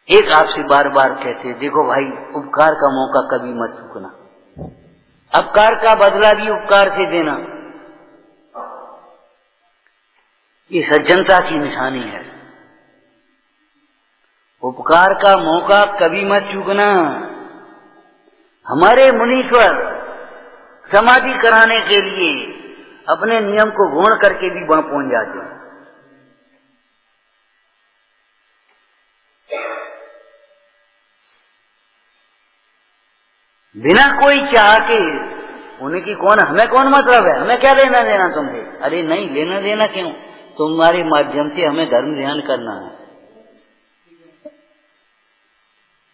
एक आपसे बार बार कहते हैं, देखो भाई, उपकार का मौका कभी मत चूकना, अपकार का बदला भी उपकार से देना, ये सज्जनता की निशानी है। उपकार का मौका कभी मत चूकना। हमारे मुनीश्वर समाधि कराने के लिए अपने नियम को गौण करके भी वहां पहुंच जाते हैं। बिना कोई चाह के, उनकी हमें कौन मतलब है, हमें क्या लेना देना तुमसे? अरे नहीं, लेना देना क्यों, तुम्हारे माध्यम से हमें धर्म ध्यान करना है।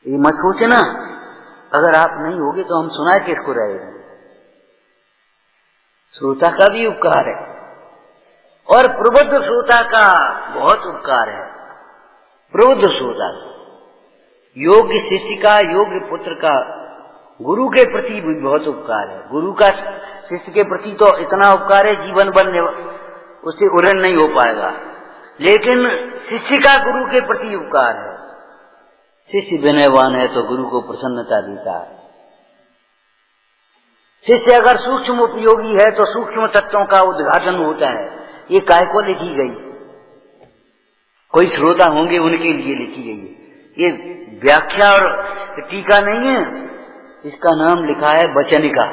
ये मत सोचना, अगर आप नहीं होगे तो हम सुनाए किसको रहेगा। श्रोता का भी उपकार है और प्रबुद्ध श्रोता का बहुत उपकार है। प्रबुद्ध श्रोता, योग्य शिष्य का, योग्य पुत्र का गुरु के प्रति भी बहुत उपकार है। गुरु का शिष्य के प्रति तो इतना उपकार है, जीवन भर उससे उड़न नहीं हो पाएगा, लेकिन शिष्य का गुरु के प्रति उपकार है। शिष्य विनयवान है तो गुरु को प्रसन्नता देता है। शिष्य अगर सूक्ष्म उपयोगी है तो सूक्ष्म तत्वों का उद्घाटन होता है। ये काय को लिखी गई, कोई श्रोता होंगे उनके लिए लिखी गई है। ये व्याख्या और टीका नहीं है, इसका नाम लिखा है वचनिका।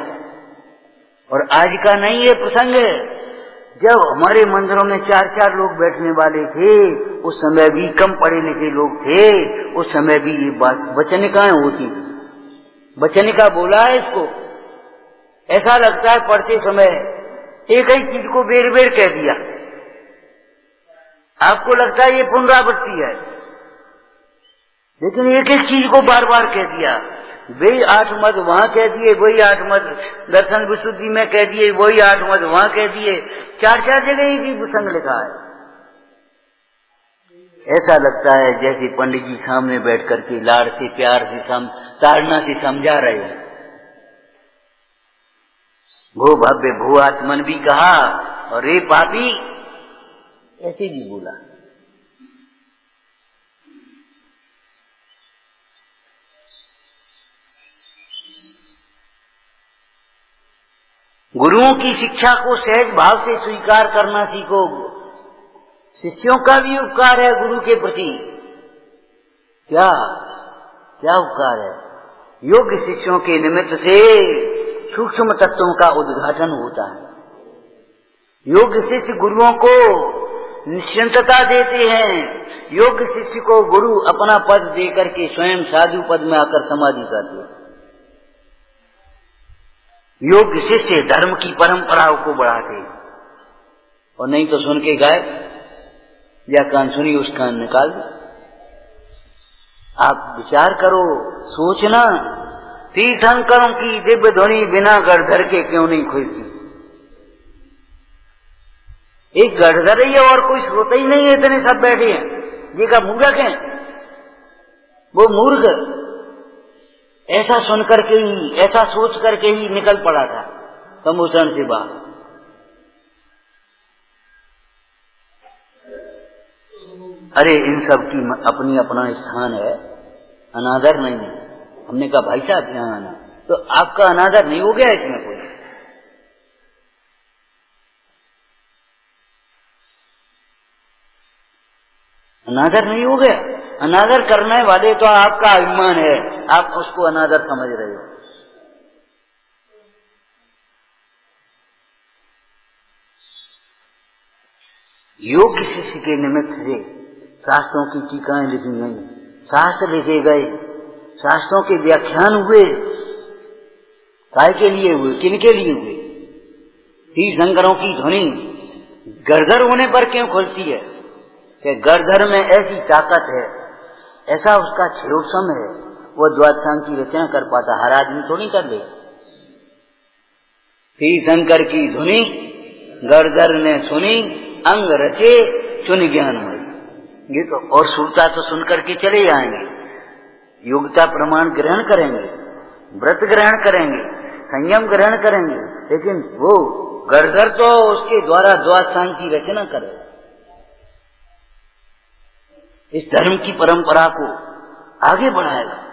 और आज का नहीं ये प्रसंग है, जब हमारे मंदिरों में 4-4 लोग बैठने वाले थे, उस समय भी कम पढ़े लिखे लोग थे, उस समय भी ये बात वचनिकाएं होती थी। वचनिका बोला है इसको। ऐसा लगता है पढ़ते समय एक ही चीज को बेर बेर कह दिया, आपको लगता है ये पुनरावृत्ति है, लेकिन एक एक चीज को बार बार कह दिया। वही 8 मद वहां कह दिए, वही 8 मद दर्शन विशुद्धि में कह दिए, वही 8 मद वहां कह दिए। 4-4 जगह एक ही प्रसंग लिखा है। ऐसा लगता है जैसे पंडित जी सामने बैठ करके लाड़ से, प्यार से, ताड़ना से समझा रहे हैं। भो भव्य भू आत्मन भी कहा और रे पापी ऐसे भी बोला। गुरुओं की शिक्षा को सहज भाव से स्वीकार करना सीखो। शिष्यों का भी उपकार है गुरु के प्रति। क्या क्या उपकार है? योग्य शिष्यों के निमित्त से सूक्ष्म तत्वों का उद्घाटन होता है। योग्य शिष्य गुरुओं को निश्चिंतता देते हैं। योग्य शिष्य को गुरु अपना पद देकर के स्वयं साधु पद में आकर समाधि करते हैं। योग्य शिष्य धर्म की परंपराओं को बढ़ाते, और नहीं तो सुन के गायब, या कान सुनी उस कान निकाल दो। आप विचार करो, सोचना, तीर्थंकरों की दिव्य ध्वनि बिना गढ़धर के क्यों नहीं खुलती? एक गढ़धर ही है और कोई श्रोता ही नहीं है, इतने सब बैठे हैं। ये का मूर्ख है, वो मूर्ख ऐसा सुन करके ही, ऐसा सोच करके ही निकल पड़ा था सम्मोचन से बाहर। अरे इन सब की अपनी अपना स्थान है, अनादर नहीं है। हमने कहा भाई साहब यहाँ आना, तो आपका अनादर नहीं हो गया इसमें? कोई अनादर नहीं हो गया? अनादर करने वाले तो आपका अभिमान है, आप उसको अनादर समझ रहे हो। योग्य शिष्य के निमित्त से शास्त्रों की टीकाएं लिखी गई, शास्त्र लिखे गए, शास्त्रों के व्याख्यान हुए। काय के लिए हुए? किनके लिए हुए? तीर्थंकरों की ध्वनि गढ़धर होने पर क्यों खुलती है? कि गढ़धर में ऐसी ताकत है, ऐसा उसका क्षयोपम है, वो द्वादशांग की रचना कर पाता, हर आदमी थोड़ी कर दे। तीर्थंकर की ध्वनि गढ़धर ने सुनी, अंग रचे चुन ज्ञानमय। ये तो और सुरता तो सुन करके चले जाएंगे, योग्यता प्रमाण ग्रहण करेंगे, व्रत ग्रहण करेंगे, संयम ग्रहण करेंगे, लेकिन वो गढ़धर तो उसके द्वारा द्वादशांग की रचना करे। इस धर्म की परंपरा को आगे बढ़ाएगा।